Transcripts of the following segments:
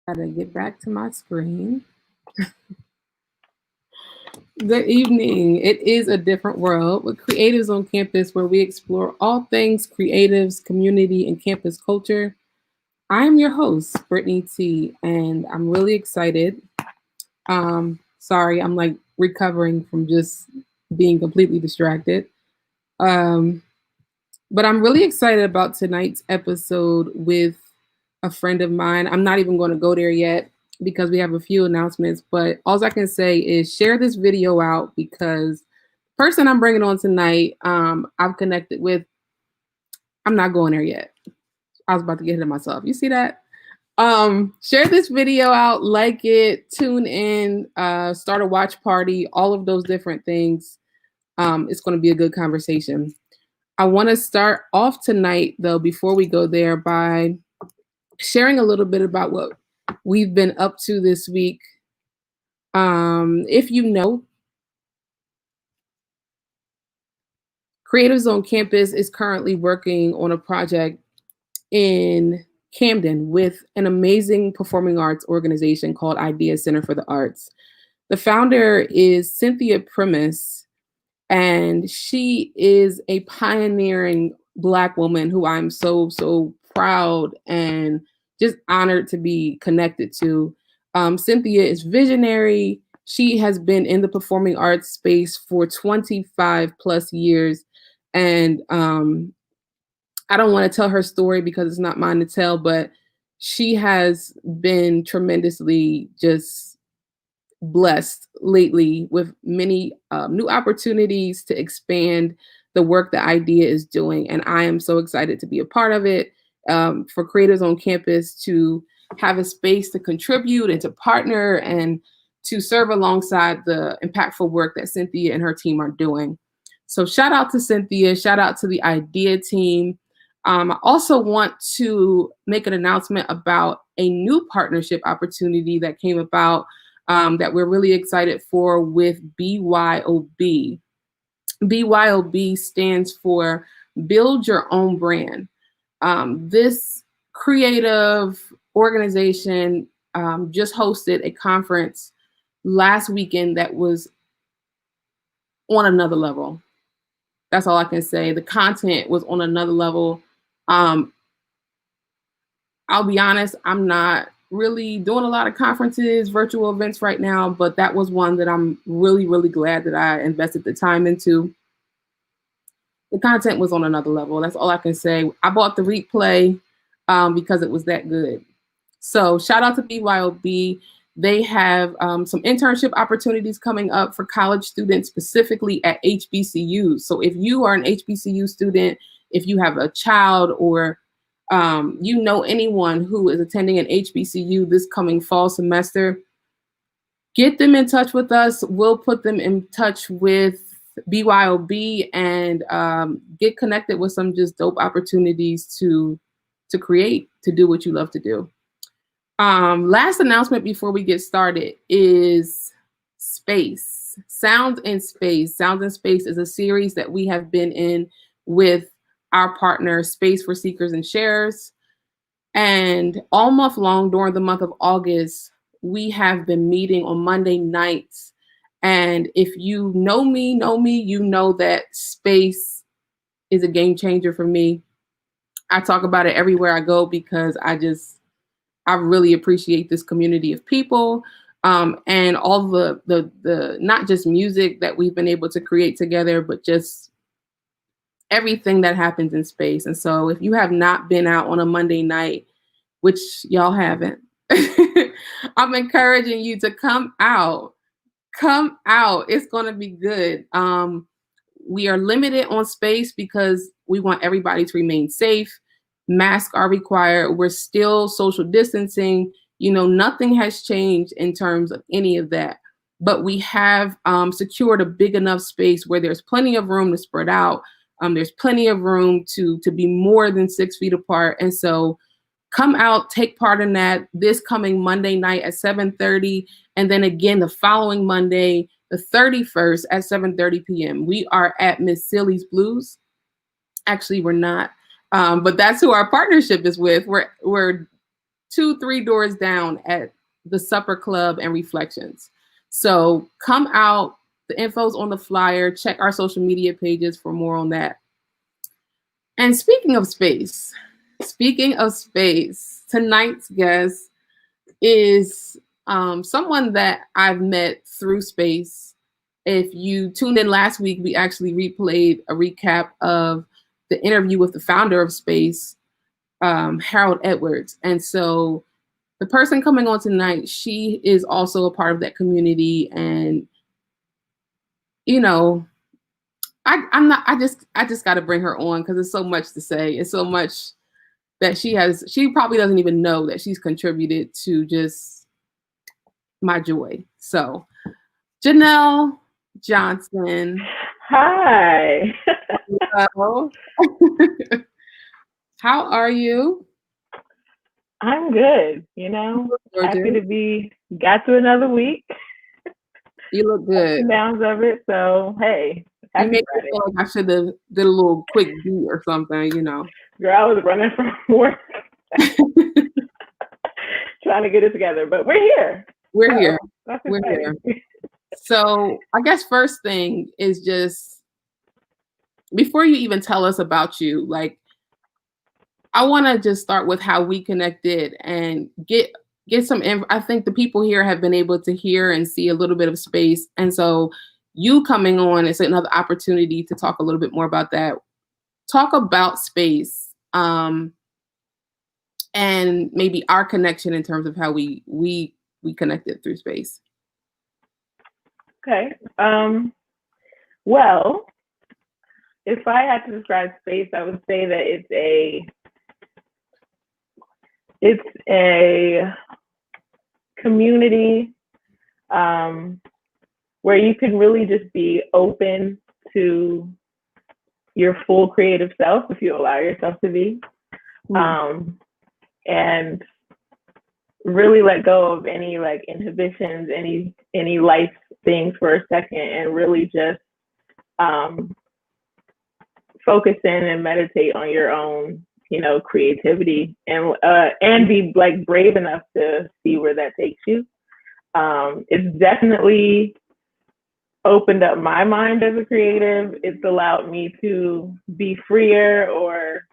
Gotta get back to my screen. Good evening. It is a different world with creatives on campus where we explore all things creatives, community, and campus culture. I'm your host, Brittany T, and I'm really excited. Sorry, I'm like recovering from just being completely distracted. Um, but I'm really excited about tonight's episode with a friend of mine. I'm not even going to go there yet because we have a few announcements, but all I can say is share this video out because the person I'm bringing on tonight, I've connected with. I'm not going there yet. I was about to get ahead of myself. You see that? Share this video out, like it, tune in, start a watch party, all of those different things. It's going to be a good conversation. I want to start off tonight, though, before we go there, by sharing a little bit about what we've been up to this week. If you know, Creatives on Campus is currently working on a project in Camden with an amazing performing arts organization called Idea Center for the Arts. The founder is Cynthia Primus, and she is a pioneering Black woman who I'm so proud and just honored to be connected to. Cynthia is visionary. She has been in the performing arts space for 25 plus years. And I don't want to tell her story because it's not mine to tell, but she has been tremendously just blessed lately with many new opportunities to expand the work that IDEA is doing. And I am so excited to be a part of it, for creators on campus to have a space to contribute and to partner and to serve alongside the impactful work that Cynthia and her team are doing. So shout out to Cynthia, shout out to the IDEA team. I also want to make an announcement about a new partnership opportunity that came about, that we're really excited for with BYOB. BYOB stands for Build Your Own Brand. This creative organization just hosted a conference last weekend that was on another level. That's all I can say. The content was on another level. I'll be honest, I'm not really doing a lot of conferences, virtual events right now, but that was one that I'm really glad that I invested the time into. The content was on another level. That's all I can say. I bought the replay because it was that good. So shout out to BYOB. They have some internship opportunities coming up for college students, specifically at HBCUs. So if you are an HBCU student, if you have a child or you know anyone who is attending an HBCU this coming fall semester, get them in touch with us. We'll put them in touch with BYOB and get connected with some just dope opportunities to create, to do what you love to do. Last announcement before we get started is Space. Sound in Space. Sound in Space is a series that we have been in with our partner, Space for Seekers and Sharers. And all month long, during the month of August, we have been meeting on Monday nights. And if you know me, you know that space is a game changer for me. I talk about it everywhere I go because I really appreciate this community of people, and all the not just music that we've been able to create together, but just everything that happens in space. And so if you have not been out on a Monday night, which y'all haven't, I'm encouraging you to come out. Come out. It's going to be good. We are limited on space because we want everybody to remain safe. Masks are required. We're still social distancing. You know, nothing has changed in terms of any of that. But we have secured a big enough space where there's plenty of room to spread out. There's plenty of room to be more than 6 feet apart. And so come out, take part in that this coming Monday night at 7:30. And then again, the following Monday, the 31st at 7:30 p.m. We are at Miss Silly's Blues. Actually, we're not. But that's who our partnership is with. We're 2-3 doors down at the Supper Club and Reflections. So come out. The info's on the flyer. Check our social media pages for more on that. And speaking of space, tonight's guest is someone that I've met through space. If you tuned in last week, we actually replayed a recap of the interview with the founder of Space, Harold Edwards. And so the person coming on tonight, she is also a part of that community. And, you know, I just got to bring her on because there's so much to say. It's so much that she probably doesn't even know that she's contributed to just my joy. So Jeanelle Johnson. Hi. Hello. How are you? I'm good. Happy to got to another week. You look good. The downs of it. So, hey. You made me feel like I should have did a little quick beat or something, Girl, I was running from work. Trying to get it together, but we're here. We're here. So I guess first thing is just, before you even tell us about you, like, I want to just start with how we connected and get some I think the people here have been able to hear and see a little bit of space. And so you coming on is another opportunity to talk a little bit more about that. Talk about space, and maybe our connection in terms of how we connected through space. Okay. Well, if I had to describe space, I would say that it's a community where you can really just be open to your full creative self if you allow yourself to be, and really let go of any like inhibitions, any life things for a second, and really just focus in and meditate on your own, creativity, and be like brave enough to see where that takes you. It's definitely opened up my mind as a creative. It's allowed me to be freer or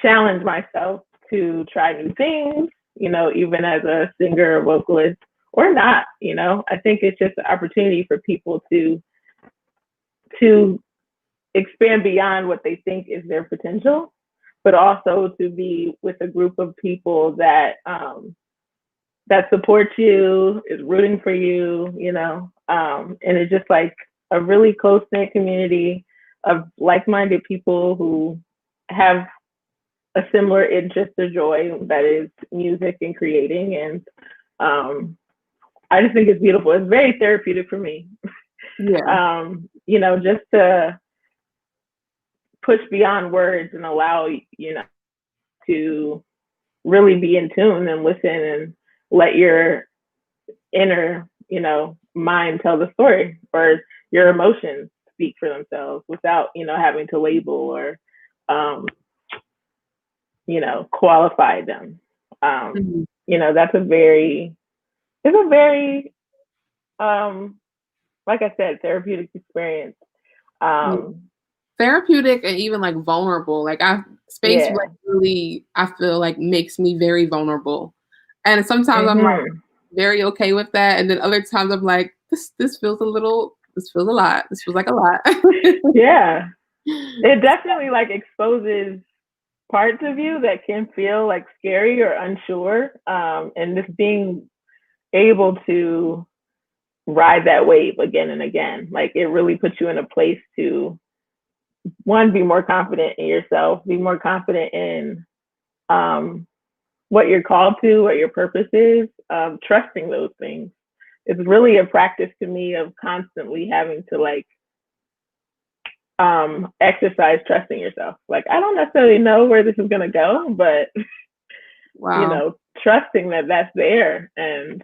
challenge myself to try new things, even as a singer or vocalist or not. I think it's just an opportunity for people to expand beyond what they think is their potential, but also to be with a group of people that support you, is rooting for you, and it's just like a really close-knit community of like-minded people who have a similar interest or joy that is music and creating. And I just think it's beautiful. It's very therapeutic for me. Yeah. Just to push beyond words and allow, to really be in tune and listen and let your inner, mind tell the story, or your emotions speak for themselves without, having to label or, qualify them. That's a very, like I said, therapeutic experience. Therapeutic and even like vulnerable. Like space really, I feel like, makes me very vulnerable. And sometimes I'm like very okay with that. And then other times I'm like, this feels a lot. This feels like a lot. Yeah. It definitely like exposes parts of you that can feel like scary or unsure. And just being able to ride that wave again and again, like it really puts you in a place to, one, be more confident in yourself, be more confident in what you're called to, what your purpose is, trusting those things. It's really a practice to me of constantly having to like exercise trusting yourself. Like, I don't necessarily know where this is going to go, but wow. Trusting that that's there. And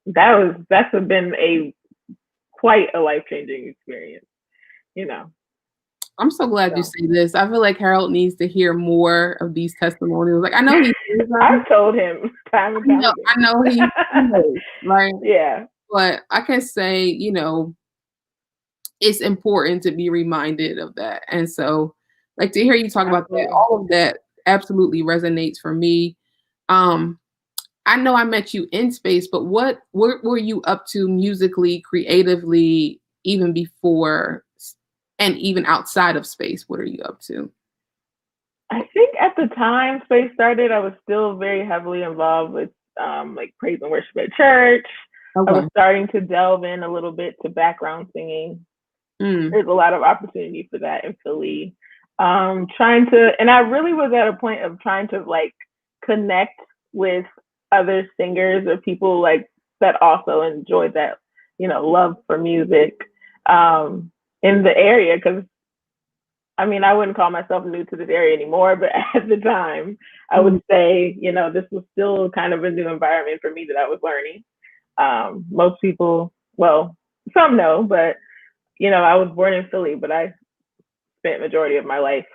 that's been quite a life-changing experience. I'm so glad you So say this. I feel like Harold needs to hear more of these testimonials. Like I know he hears them. I've told him time and time again. I know he knows, right? Yeah. But I can say, it's important to be reminded of that. And so, like to hear you talk about that, Absolutely. all of that absolutely resonates for me. Um, I know I met you in space, but what were you up to musically, creatively, even before and even outside of space? What are you up to? I think at the time Space started, I was still very heavily involved with like praise and worship at church. I was Okay. starting to delve in a little bit to background singing. Mm, There's a lot of opportunity for that in Philly. And I really was at a point of trying to like connect with other singers or people like that also enjoyed that, love for music in the area. Because I mean, I wouldn't call myself new to this area anymore, but at the time, I mm, would say, this was still kind of a new environment for me that I was learning. Most people, well, some know, but I was born in Philly, but I spent majority of my life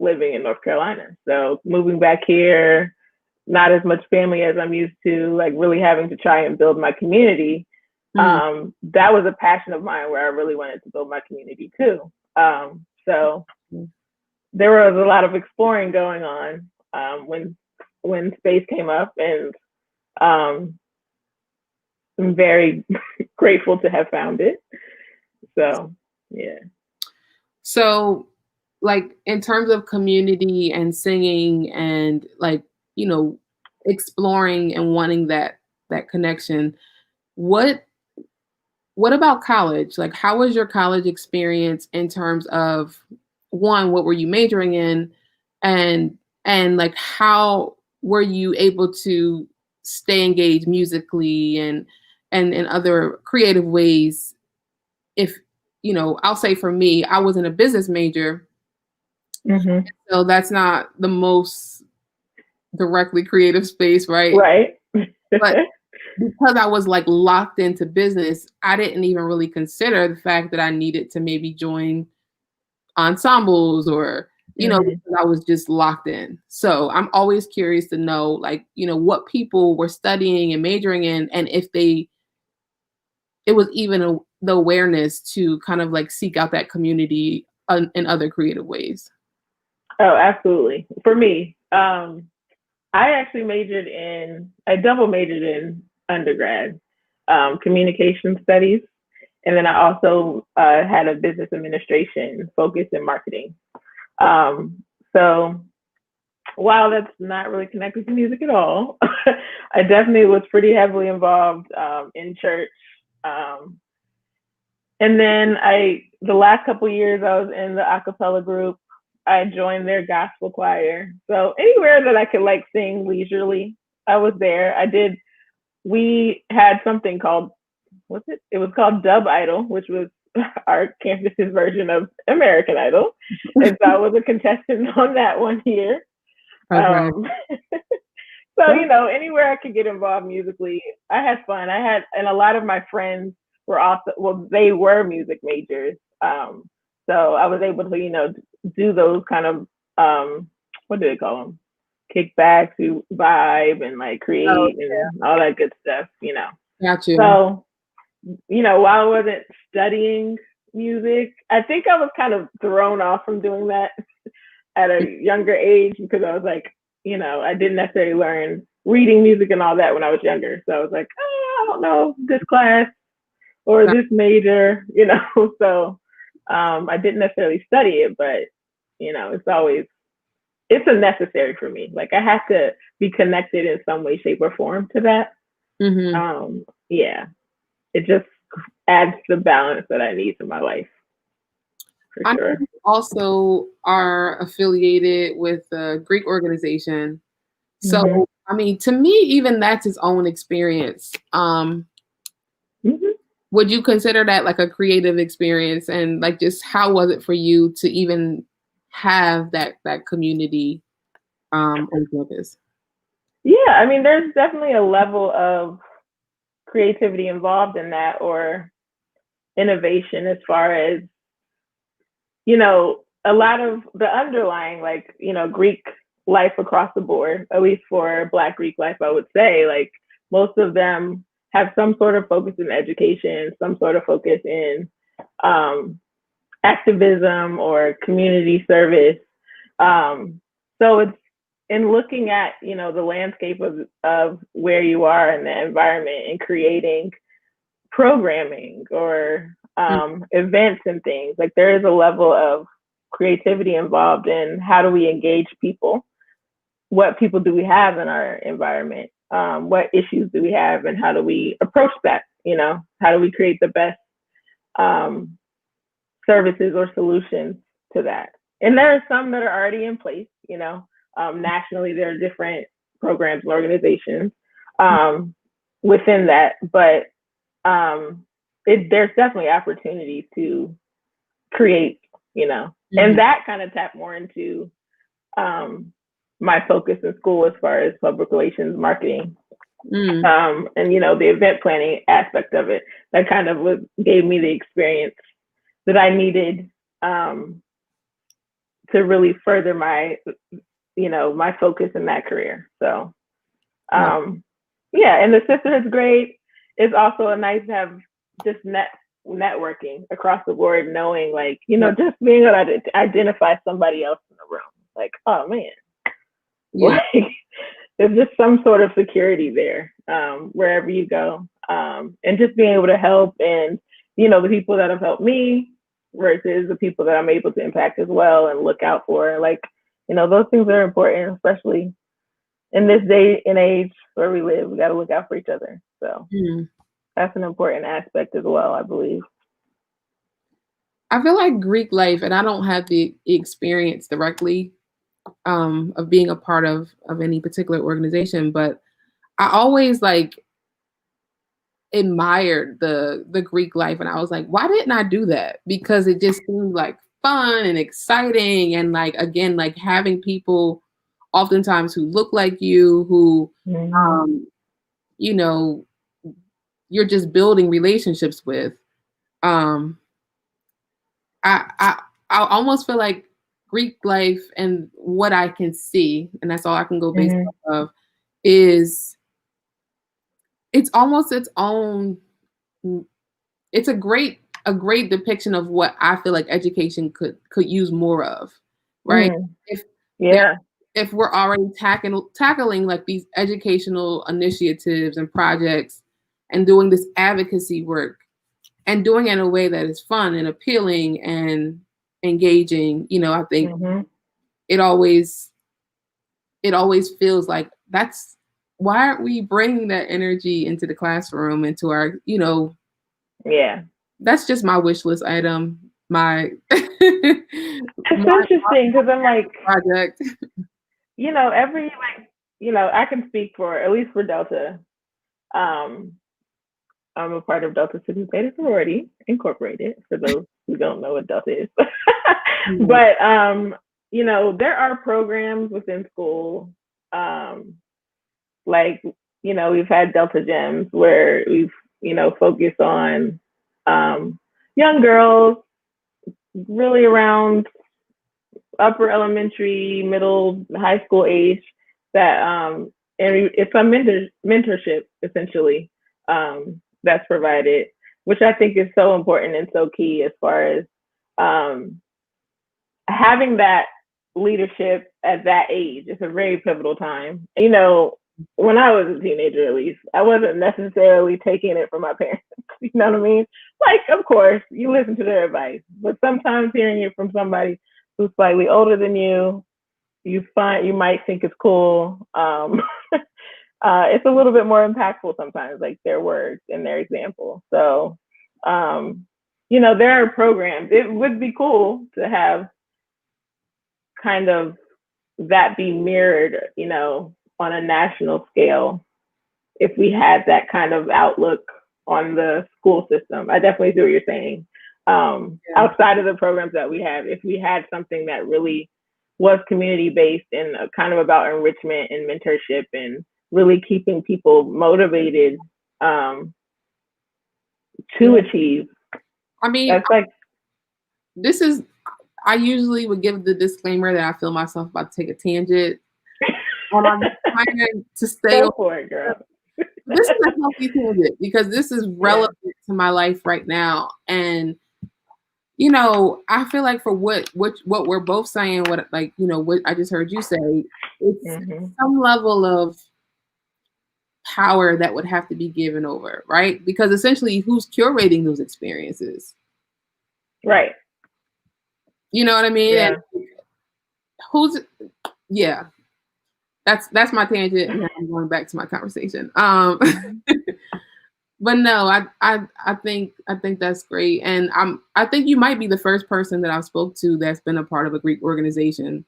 living in North Carolina. So moving back here, not as much family as I'm used to, like really having to try and build my community. mm, That was a passion of mine where I really wanted to build my community too. So mm. there was a lot of exploring going on when space came up, and I'm very grateful to have found it. So yeah. So, like in terms of community and singing and like, you know, exploring and wanting that connection, what what about college? Like how was your college experience in terms of one, what were you majoring in and like how were you able to stay engaged musically and in other creative ways if I'll say for me, I was in a business major, Mm-hmm. so that's not the most directly creative space, right? Right. But because I was like locked into business, I didn't even really consider the fact that I needed to maybe join ensembles or, Mm-hmm. because I was just locked in. So I'm always curious to know, like, what people were studying and majoring in, and if it was even the awareness to kind of like seek out that community in other creative ways. Oh, absolutely. For me, I actually I double majored in undergrad, communication studies, and then I also had a business administration focus in marketing. Um, so while that's not really connected to music at all, I definitely was pretty heavily involved in church. Um, and then the last couple of years, I was in the a cappella group. I joined their gospel choir. So anywhere that I could like sing leisurely, I was there. We had something called, what's it? It was called Dub Idol, which was our campus's version of American Idol. And so I was a contestant on that one year. Okay. Um, so, anywhere I could get involved musically, I had fun. And a lot of my friends were also, well, they were music majors. So I was able to, do those kind of, what do they call them? Kick back to vibe and like Oh, create and all that good stuff. got you. So, while I wasn't studying music, I think I was kind of thrown off from doing that at a younger age because I was like, I didn't necessarily learn reading music and all that when I was younger. So I was like, I don't know this class or this major. So I didn't necessarily study it, but it's a necessary for me. Like I have to be connected in some way, shape, or form to that. Mm-hmm. Yeah, it just adds the balance that I need to my life for I know sure. you also are affiliated with a Greek organization. Mm-hmm. So, I mean, to me, even that's its own experience. Mm-hmm. Would you consider that like a creative experience? And like, just how was it for you to even have that community on campus? Yeah, I mean, there's definitely a level of creativity involved in that or innovation as far as, you know, a lot of the underlying, like, Greek life across the board, at least for Black Greek life, I would say, like, most of them have some sort of focus in education, some sort of focus in activism or community service. So it's in looking at, the landscape of where you are in the environment and creating programming or events and things, like there is a level of creativity involved in how do we engage people, what people do we have in our environment, what issues do we have, and how do we approach that, how do we create the best services or solutions to that. And there are some that are already in place, nationally there are different programs and organizations within that, but there's definitely opportunity to create, and that kind of tap more into my focus in school as far as public relations, marketing, and the event planning aspect of it. That kind of gave me the experience that I needed to really further my, my focus in that career. So, yeah, and the sisterhood's great. It's also nice to have just networking across the board, knowing, like, just being able to identify somebody else in the room. Like, oh man, like there's just some sort of security there wherever you go, and just being able to help, and the people that have helped me versus the people that I'm able to impact as well and look out for, like, those things are important, especially in this day and age where we live. We got to look out for each other. So that's an important aspect as well, I believe. I feel like Greek life, and I don't have the experience directly of being a part of any particular organization, but I always like admired the Greek life, and I was like, why didn't I do that? Because it just seemed like fun and exciting, and like, again, like having people oftentimes who look like you, who you're just building relationships with. I almost feel like Greek life, and what I can see, and that's all I can go based off of, is it's almost its own. It's a great depiction of what I feel like education could use more of, right? If we're already tackling like these educational initiatives and projects, and doing this advocacy work, and doing it in a way that is fun and appealing and engaging, I think it always feels like why aren't we bringing that energy into the classroom, into our, that's just my wish list item. It's interesting because I'm like, project. Every, like, I can speak for, at least for Delta. I'm a part of Delta Sigma Theta Sorority Incorporated, for those who don't know what Delta is. But, there are programs within school, like, we've had Delta Gems where we've, focused on young girls really around upper elementary, middle, high school age, that, and it's a mentorship, essentially, that's provided, which I think is so important and so key as far as having that leadership at that age. It's a very pivotal time. When I was a teenager, at least, I wasn't necessarily taking it from my parents. You know what I mean? Like, of course, you listen to their advice, but sometimes hearing it from somebody who's slightly older than you, you might think it's cool. It's a little bit more impactful sometimes, like their words and their example. So, there are programs. It would be cool to have kind of that be mirrored, on a national scale, if we had that kind of outlook on the school system. I definitely see what you're saying. Outside of the programs that we have, if we had something that really was community-based and kind of about enrichment and mentorship and really keeping people motivated to achieve. I mean, that's like, this is, I usually would give the disclaimer that I feel myself about to take a tangent, and I'm trying to stay Go on. for it, girl. This is a healthy tangent because this is relevant to my life right now, and I feel like for what we're both saying, what what I just heard you say, it's some level of power that would have to be given over, right? Because essentially, who's curating those experiences? Right. You know what I mean? Yeah. And who's yeah. That's my tangent, and now I'm going back to my conversation. But no, I think that's great, and I think you might be the first person that I've spoke to that's been a part of a Greek organization.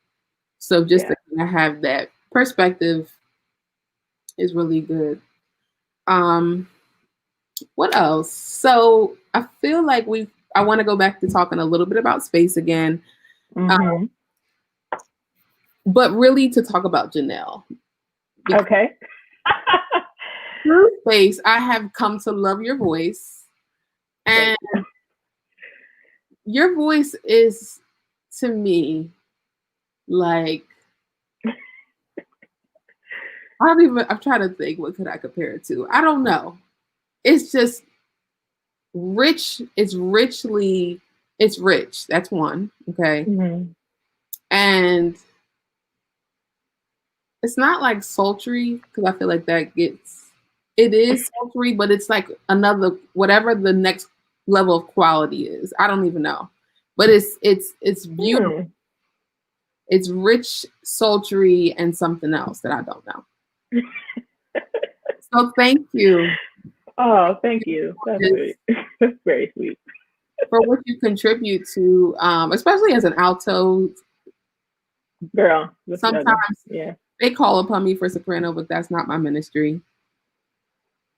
So just to have that perspective is really good. What else? So I feel like I want to go back to talking a little bit about space again, but really to talk about Jeanelle. Okay. Through space, I have come to love your voice, and your voice is, to me, like, I'm trying to think, what could I compare it to? I don't know. It's just rich. It's rich. That's one. Okay. And it's not like sultry, because I feel like it is sultry, but it's like another, whatever the next level of quality is. I don't even know. But it's beautiful. It's rich, sultry, and something else that I don't know. So thank you. Oh, thank you. That's sweet. That's very sweet. For what you contribute to, especially as an alto. Girl, sometimes they call upon me for soprano, but that's not my ministry.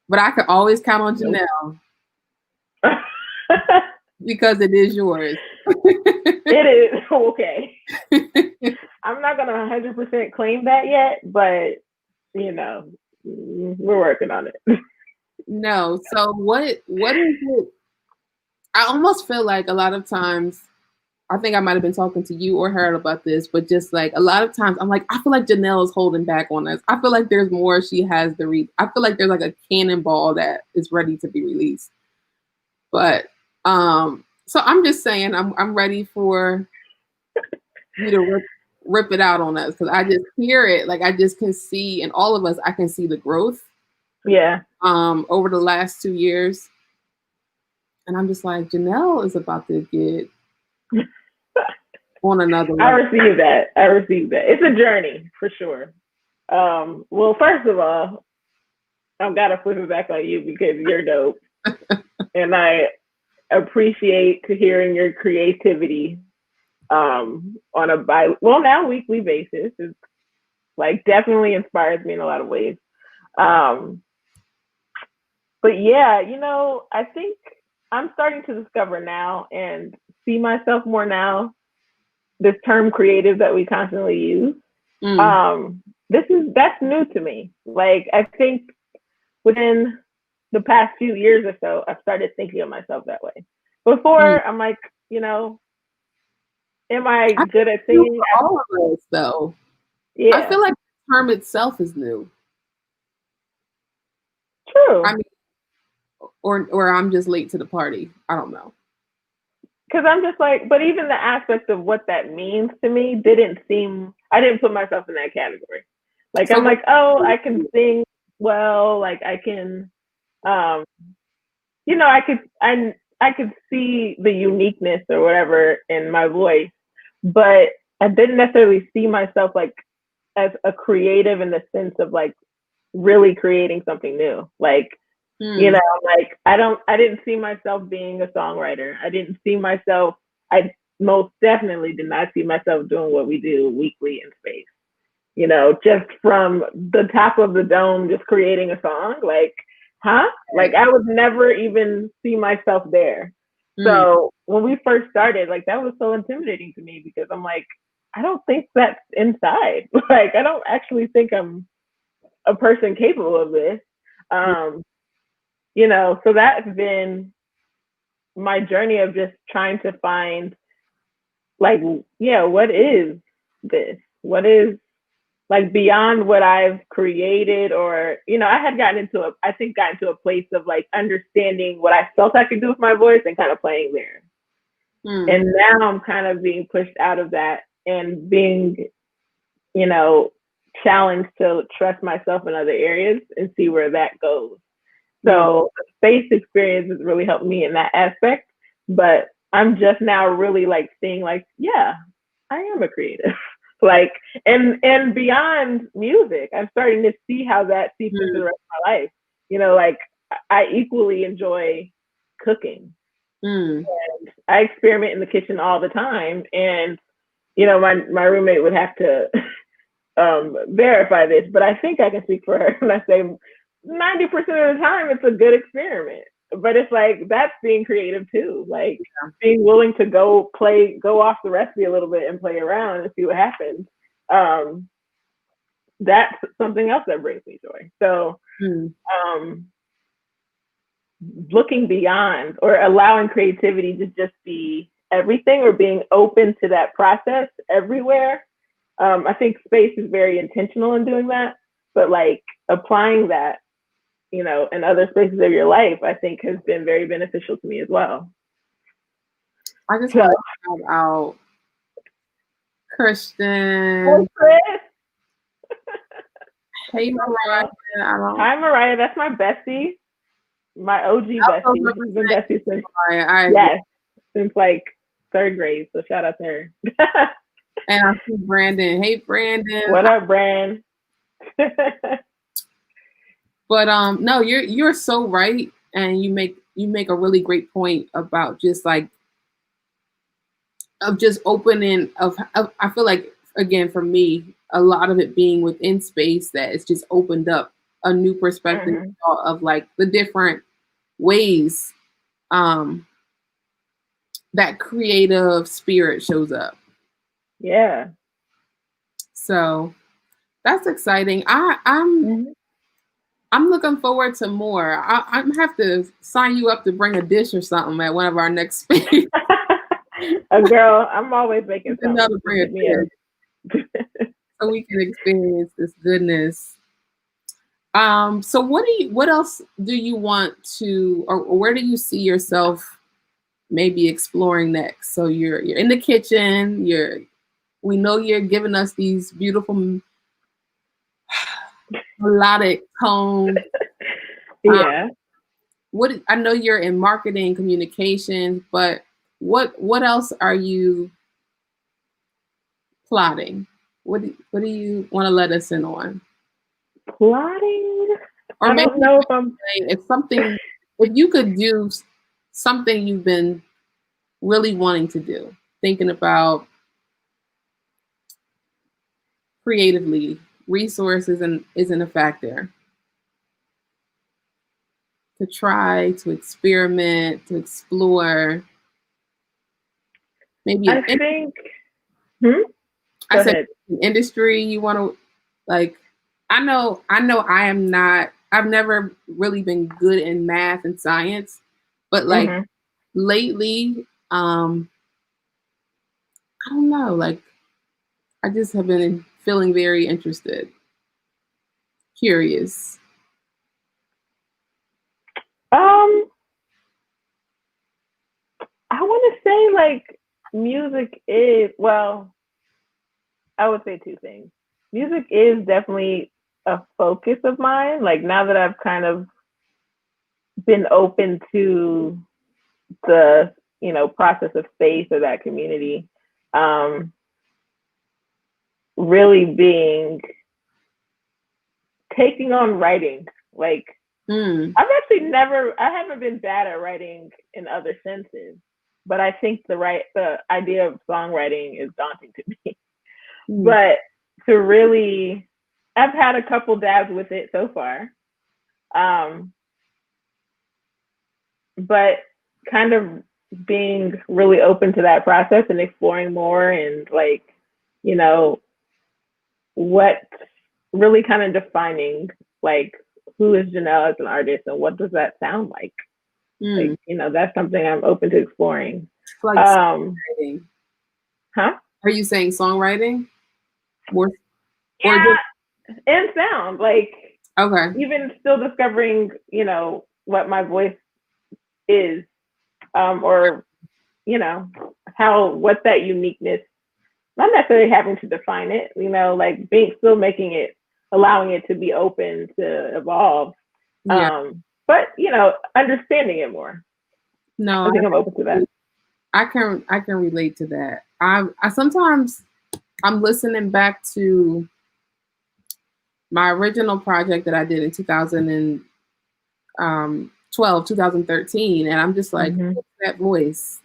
But I could always count on Jeanelle. Because it is yours. It is. Okay. I'm not going to 100% claim that yet, but, we're working on it. No. So what is it? I almost feel like a lot of times, I think I might have been talking to you or Harold about this, but just like a lot of times I'm like, I feel like Jeanelle is holding back on us. I feel like there's more she has to read. I feel like there's like a cannonball that is ready to be released. But so I'm just saying I'm ready for you to rip it out on us, because I just hear it. Like I just can see, in all of us, I can see the growth. Yeah. Over the last 2 years. And I'm just like, Jeanelle is about to get on another level. I receive that. It's a journey for sure. Well, first of all, I've got to flip it back on you because you're dope. And I appreciate hearing your creativity on a now weekly basis. It's like definitely inspires me in a lot of ways. But yeah, I think I'm starting to discover now and see myself more now, this term creative that we constantly use. That's new to me. Like I think within the past few years or so, I've started thinking of myself that way. Before, I'm like, am I good at singing? All of us, though. Yeah. I feel like the term itself is new. True. I mean, or I'm just late to the party. I don't know. Because I'm just like, but even the aspect of what that means to me I didn't put myself in that category. Like, so I'm like, oh, I can sing well, like I can, I could see the uniqueness or whatever in my voice, but I didn't necessarily see myself like as a creative in the sense of like really creating something new. Like, like I didn't see myself being a songwriter. I most definitely did not see myself doing what we do weekly in space. Just from the top of the dome, just creating a song, like, like I would never even see myself there. So when we first started, like that was so intimidating to me because I'm like, I don't think that's inside. Like, I don't actually think I'm a person capable of this. So that's been my journey of just trying to find like, yeah, what is this? What is like beyond what I've created, or I had gotten into a place of like understanding what I felt I could do with my voice and kind of playing there. And now I'm kind of being pushed out of that and being, challenged to trust myself in other areas and see where that goes. So the space experience has really helped me in that aspect. But I'm just now really like seeing like, yeah, I am a creative. Like, and beyond music, I'm starting to see how that seeps into the rest of my life. Like I equally enjoy cooking. And I experiment in the kitchen all the time. And, my roommate would have to verify this, but I think I can speak for her when I say 90% of the time it's a good experiment. But it's like, that's being creative too. Like being willing to go off the recipe a little bit and play around and see what happens. That's something else that brings me joy. So, looking beyond or allowing creativity to just be everything, or being open to that process everywhere. I think space is very intentional in doing that, but like applying that, in other spaces of your life, I think has been very beneficial to me as well. I just want to shout out Christian. Hey, Chris. Hey, Mariah. Hi, Mariah. That's my bestie. My OG bestie. She's been bestie since, yes, since like third grade. So shout out to her. And I see Brandon. Hey, Brandon. What up, Brand? But no, you're so right, and you make a really great point about just like of just opening of I feel like, again, for me, a lot of it being within space, that it's just opened up a new perspective of like the different ways that creative spirit shows up. Yeah. So that's exciting. I'm looking forward to more. I'm have to sign you up to bring a dish or something at one of our next space. A girl, I'm always making something to bring a dish so we can experience this goodness. So what else do you want to, or where do you see yourself maybe exploring next? So you're in the kitchen, we know you're giving us these beautiful melodic tones. Yeah. I know you're in marketing communications, but what else are you plotting? What do you want to let us in on? Plotting? Or I maybe don't know if you could do something you've been really wanting to do, thinking about creatively, resources isn't a factor. To try, to experiment, to explore. Maybe I think. I said industry you want to like. I know I am not. I've never really been good in math and science, but like lately, I don't know. Like, I just have been feeling very interested, curious. I want to say like music is, well, I would say two things. Music is definitely a focus of mine. Like now that I've kind of been open to the, process of space or that community, really taking on writing. Like I haven't been bad at writing in other senses, but I think the idea of songwriting is daunting to me. But to really, I've had a couple dabs with it so far. But kind of being really open to that process and exploring more, and like, what really kind of defining like who is Jeanelle as an artist and what does that sound like? Like, that's something I'm open to exploring. Like Huh? Are you saying songwriting? Or Yeah, just and sound. Like, okay. even still discovering, what my voice is, or, what's that uniqueness, not necessarily having to define it, like still making it, allowing it to be open to evolve. Yeah. But, understanding it more. No, I think I'm open to that. I can relate to that. I sometimes I'm listening back to my original project that I did in 2012, 2013, and I'm just like, Mm-hmm. what's that voice?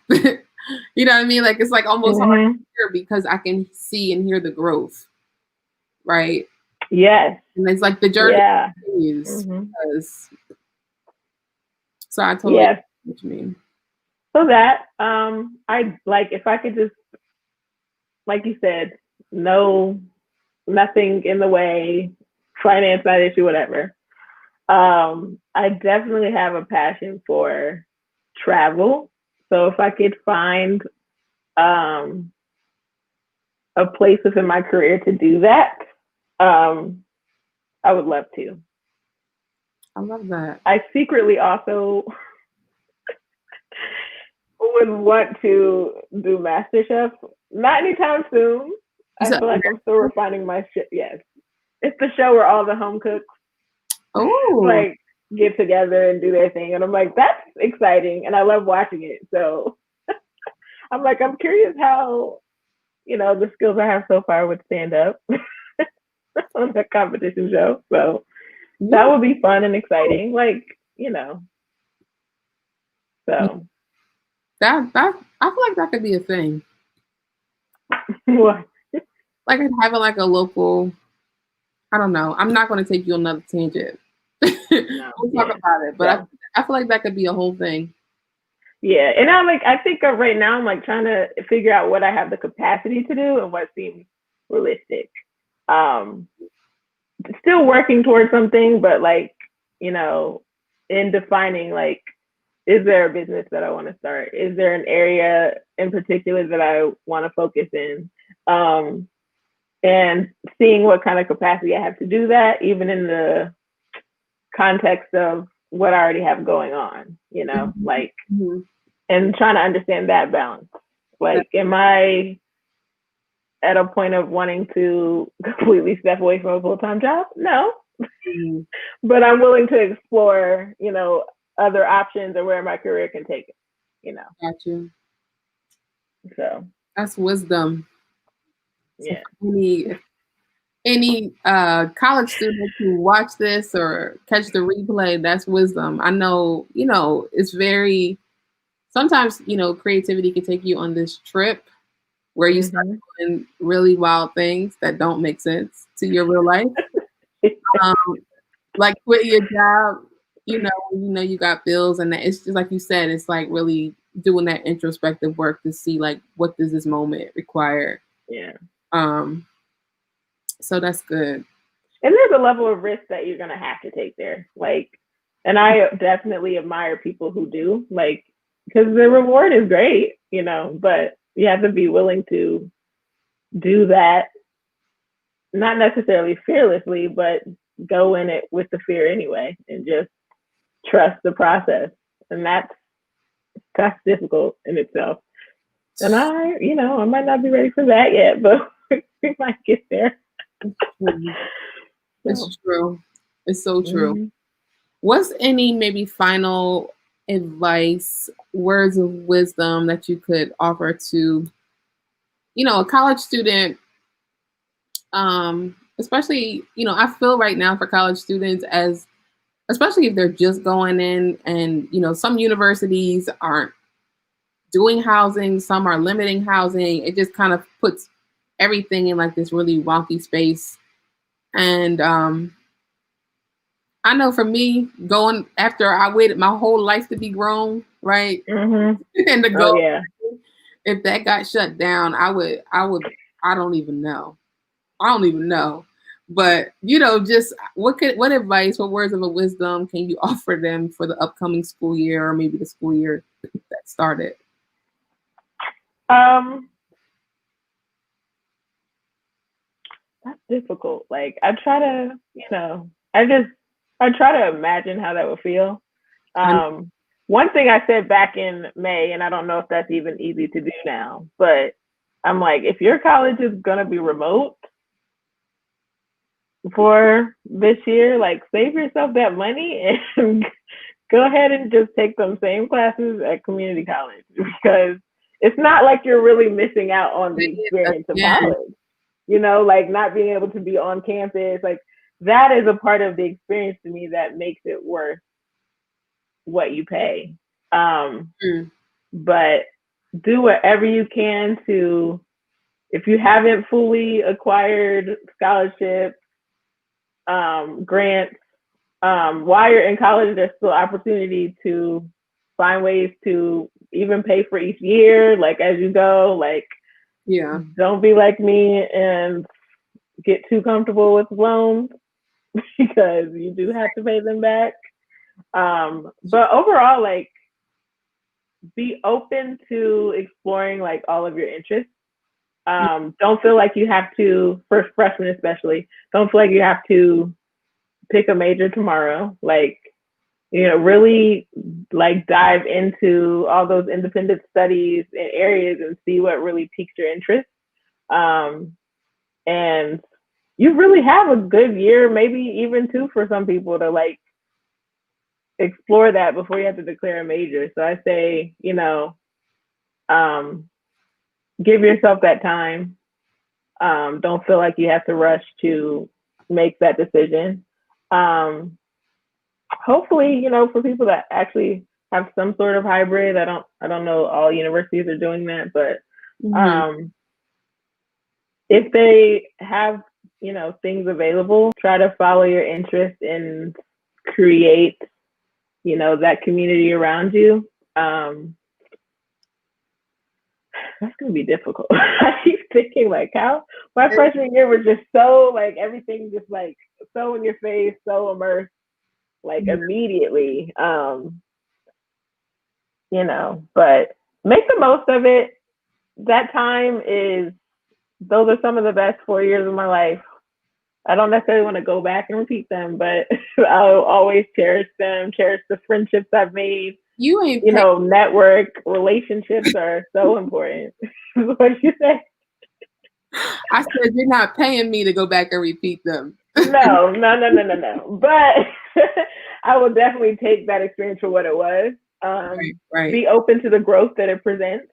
You know what I mean? Like it's like almost hard Mm-hmm. to hear because I can see and hear the growth, right? Yes. And it's like the journey Yeah. continues Mm-hmm. because so I totally Yes. get what you mean. So that, I like, if I could just, like you said, no, nothing in the way, finance, not issue, whatever. I definitely have a passion for travel. So if I could find, um, a place within my career to do that, um, I would love to. I love that. I secretly also would want to do MasterChef. Not anytime soon. You I said, feel like I'm still refining my shit. Yes, it's the show where all the home cooks oh, like get together and do their thing, and I'm like, that's exciting, and I love watching it. So I'm like, I'm curious how the skills I have so far would stand up on that competition show. So that yeah. would be fun and exciting. Like, you know, so That I feel like that could be a thing. what? Like having like a local. I don't know. I'm not going to take you on another tangent. No, We'll talk yeah. about it, but So I feel like that could be a whole thing. yeah, and I think of right now, I'm like trying to figure out what I have the capacity to do and what seems realistic. Um, Still working towards something, but like, you know, in defining like, is there a business that I want to start? Is there an area in particular that I want to focus in? Um, and seeing what kind of capacity I have to do that, even in the context of what I already have going on, Mhm. like, Mhm. and trying to understand that balance. That- Like, am I at a point of wanting to completely step away from a full-time job? No, mhm. but I'm willing to explore, other options or where my career can take it, you know. Got you. So That's wisdom. So yeah. for any college students who watch this or catch the replay, that's wisdom. I know, it's very sometimes, creativity can take you on this trip where you start Mm-hmm. doing really wild things that don't make sense to your real life. Um, like quit your job, you got bills and that it's just like you said, it's like really doing that introspective work to see like what does this moment require. Yeah. Um, so that's good. And there's a level of risk that you're gonna have to take there. Like, and I definitely admire people who do, like, because the reward is great, but you have to be willing to do that, not necessarily fearlessly, but go in it with the fear anyway, and just trust the process. And that's difficult in itself. And I might not be ready for that yet, but we might get there. Mhm. So, It's true. It's so true. mm-hmm. What's any maybe final advice, words of wisdom that you could offer to, a college student, especially, I feel right now for college students as especially if they're just going in and, some universities aren't doing housing, some are limiting housing. It just kind of puts everything in like this really wonky space. And I know for me, going after I waited my whole life to be grown, right? Mm-hmm. And to Oh go, yeah. if that got shut down, I don't even know. I don't even know. But just what advice, what words of a wisdom can you offer them for the upcoming school year or maybe the school year that started? Um, that's difficult. Like I try to, I try to imagine how that would feel. I, One thing I said back in May, and I don't know if that's even easy to do now, but I'm like, if your college is gonna be remote for this year, like save yourself that money and go ahead and just take them same classes at community college because it's not like you're really missing out on the experience of college. Like not being able to be on campus, like that is a part of the experience to me that makes it worth what you pay. But do whatever you can to, if you haven't fully acquired scholarships, grants, while you're in college, there's still opportunity to find ways to even pay for each year, like as you go. Like, don't be like me and get too comfortable with loans because you do have to pay them back. But overall, like, be open to exploring like all of your interests. Don't feel like you have to, for freshmen especially, don't feel like you have to pick a major tomorrow. Like, really like dive into all those independent studies and areas and see what really piques your interest. And you really have a good year, maybe even two for some people to like explore that before you have to declare a major. So I say, give yourself that time. Don't feel like you have to rush to make that decision. Hopefully, for people that actually have some sort of hybrid, I don't know all universities are doing that, but if they have, things available, try to follow your interest and create, that community around you. That's gonna be difficult. I keep thinking like how my freshman year was just so like everything just like so in your face, so immersed, like immediately. But make the most of it. That time those are some of the best 4 years of my life. I don't necessarily want to go back and repeat them, but I'll always cherish them, cherish the friendships I've made. Network relationships are so important. What did you say? I said you're not paying me to go back and repeat them. No. But I will definitely take that experience for what it was. Right. Be open to the growth that it presents.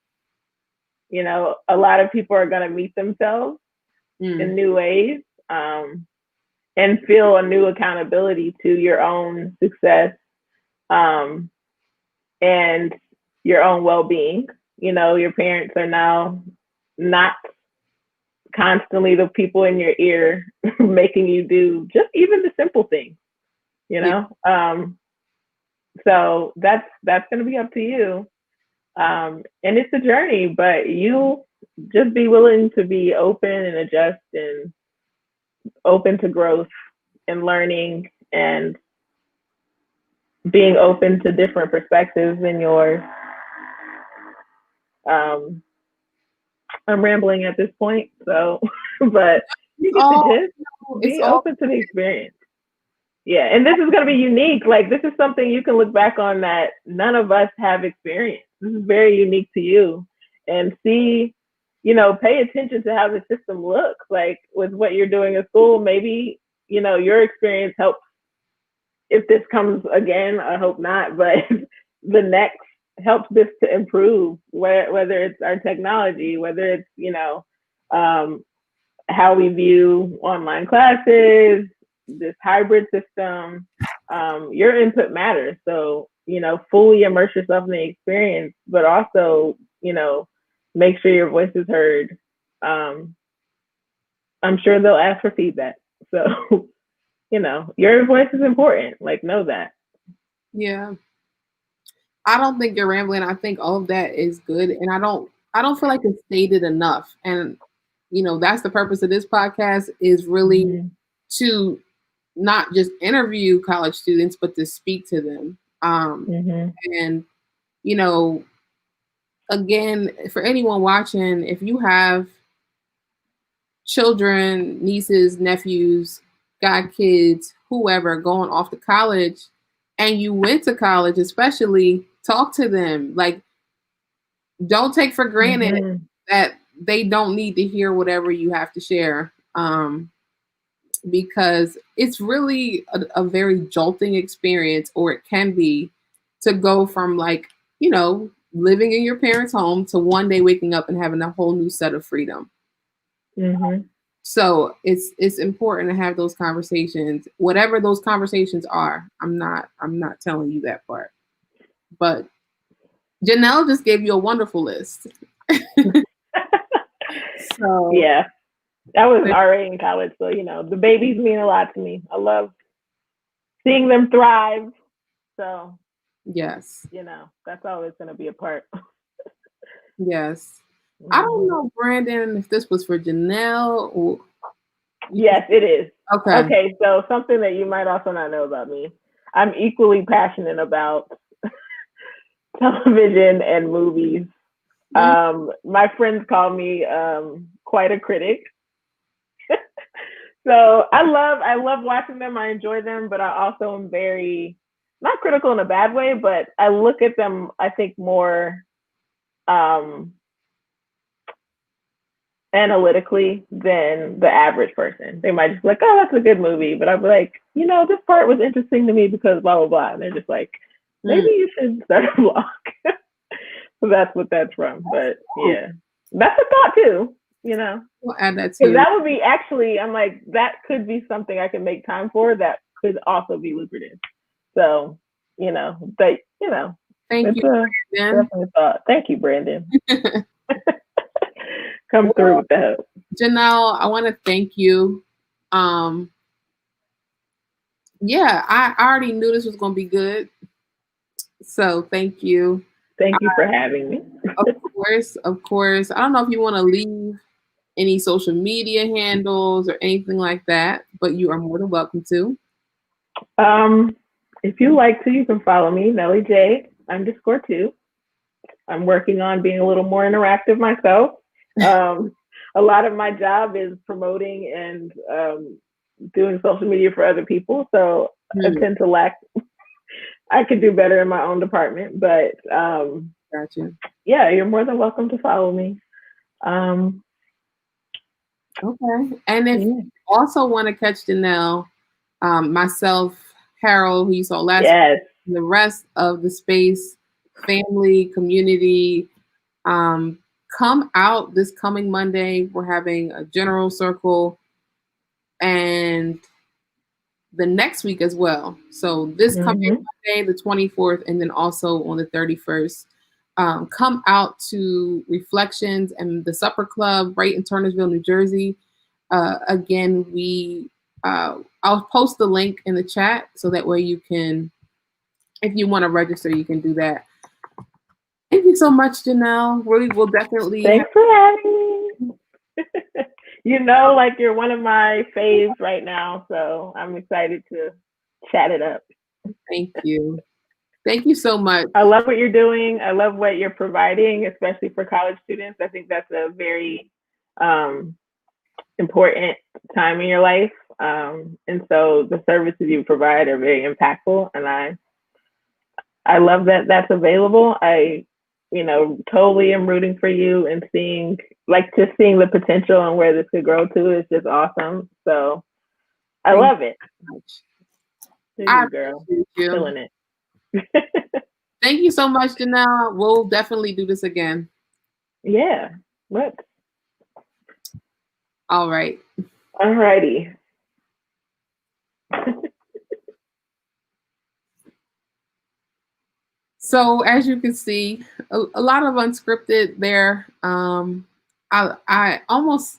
A lot of people are going to meet themselves in new ways, and feel a new accountability to your own success, and your own well-being. Your parents are now not constantly the people in your ear making you do just even the simple things, so that's going to be up to you. And it's a journey, but you just be willing to be open and adjust and open to growth and learning and being open to different perspectives than yours. I'm rambling at this point, so but you get the gist. Be open to the experience. Yeah, and this is going to be unique. Like, this is something you can look back on that none of us have experienced. This is very unique to you. And see, pay attention to how the system looks. Like, with what you're doing at school, maybe, your experience helps. If this comes again, I hope not, but the next helps this to improve, whether it's our technology, whether it's, how we view online classes, this hybrid system. Your input matters. So, fully immerse yourself in the experience, but also, make sure your voice is heard. I'm sure they'll ask for feedback. So, your voice is important. Like, know that. Yeah. I don't think you're rambling. I think all of that is good. And I don't feel like it's stated enough. And, that's the purpose of this podcast, is really to not just interview college students, but to speak to them. And, again, for anyone watching, if you have children, nieces, nephews, got kids, whoever going off to college, and you went to college, especially talk to them. Like, don't take for granted Mm-hmm. that they don't need to hear whatever you have to share. Because it's really a very jolting experience, or it can be, to go from, like, living in your parents' home to one day waking up and having a whole new set of freedom. Mm-hmm. So it's important to have those conversations, whatever those conversations are. I'm not telling you that part, but Jeanelle just gave you a wonderful list. So Yeah. I was already in college, so the babies mean a lot to me. I love seeing them thrive. So yes, that's always going to be a part. yes. I don't Mm-hmm. know, Brandon, if this was for Jeanelle or Yes, it is. okay. Okay, so something that you might also not know about me. I'm equally passionate about television and movies. Mm, My friends call me quite a critic. So I love watching them. I enjoy them, but I also am very not critical in a bad way, but I look at them, I think, more um, analytically than the average person. They might just be like, "Oh, that's a good movie," but I'd be like, this part was interesting to me because blah blah blah, and they're just like, "Maybe mm. you should start a blog." So that's what that's from. But Oh, yeah, that's a thought too. You know, we'll add that to because your. that would be actually, I'm like, that could be something I can make time for. That could also be lucrative. So, but Thank it's you, a Brandon. definitely a thought. Thank you, Brandon. Come through Well, with the help. Jeanelle, I want to thank you. Um, yeah, I already knew this was going to be good, so thank you. Thank you for having me. Of course, of course. I don't know if you want to leave any social media handles or anything like that, but you are more than welcome to. Um, if you like to, you can follow me, Nelly J _2. I'm working on being a little more interactive myself. Um, a lot of my job is promoting and doing social media for other people, so I Hmm, tend to lack. I could do better in my own department, but gotcha. yeah, you're more than welcome to follow me. Um, Okay. And if yeah. you also want to catch Janelle, myself, Harold, who you saw last week, Yes. and the rest of the space, family, community, um, come out this coming Monday. We're having a general circle, and the next week as well. So this coming Mm-hmm. Monday, the 24th, and then also on the 31st. Come out to Reflections and the Supper Club right in Turnersville, New Jersey. Again, I'll post the link in the chat so that way you can, if you want to register, you can do that. Thank you so much, Jeanelle. We will definitely have. Thanks for having me. Like you're one of my faves right now, so I'm excited to chat it up. Thank you. Thank you so much. I love what you're doing. I love what you're providing, especially for college students. I think that's a very um, important time in your life. And so the services you provide are very impactful. And I love that that's available. Totally am rooting for you and seeing the potential and where this could grow to is just awesome. So I Thank love it. you so much. To I you, girl. appreciate you. Killing it. Thank you so much, Jeanelle. We'll definitely do this again. Yeah. What? All right. Alrighty. So as you can see, a lot of unscripted there. I almost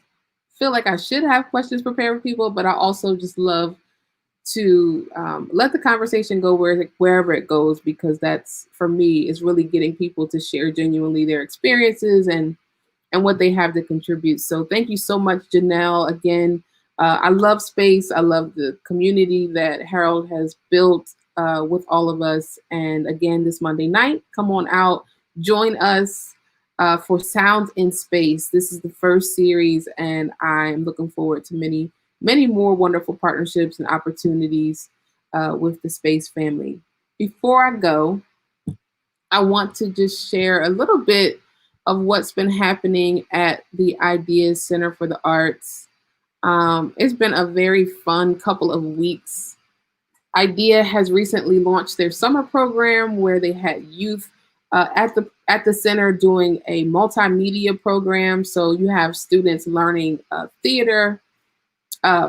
feel like I should have questions prepared for people, but I also just love to let the conversation go wherever it goes, because that's, for me, is really getting people to share genuinely their experiences and what they have to contribute. So thank you so much, Jeanelle. Again, I love space. I love the community that Harold has built with all of us. And again, this Monday night, come on out, join us. for Sounds in Space. This is the first series, and I'm looking forward to many, many more wonderful partnerships and opportunities with the space family. Before I go, I want to just share a little bit of what's been happening at the Ideas Center for the Arts. It's been a very fun couple of weeks. IDEA has recently launched their summer program where they had youth at the center doing a multimedia program. So you have students learning theater,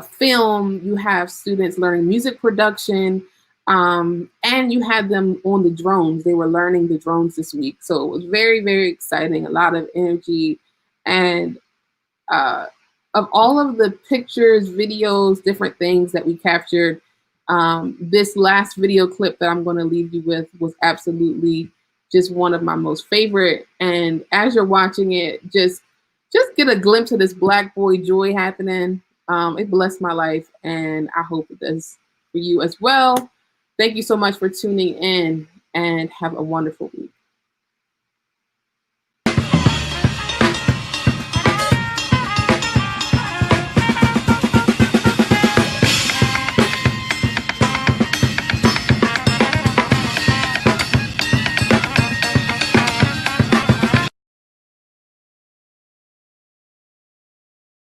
film, you have students learning music production, and you had them on the drones. They were learning the drones this week. So it was very, very exciting, a lot of energy. And of all of the pictures, videos, different things that we captured, this last video clip that I'm going to leave you with was absolutely just one of my most favorite. And as you're watching it, just get a glimpse of this Black boy joy happening. It blessed my life, and I hope it does for you as well. Thank you so much for tuning in, and have a wonderful week.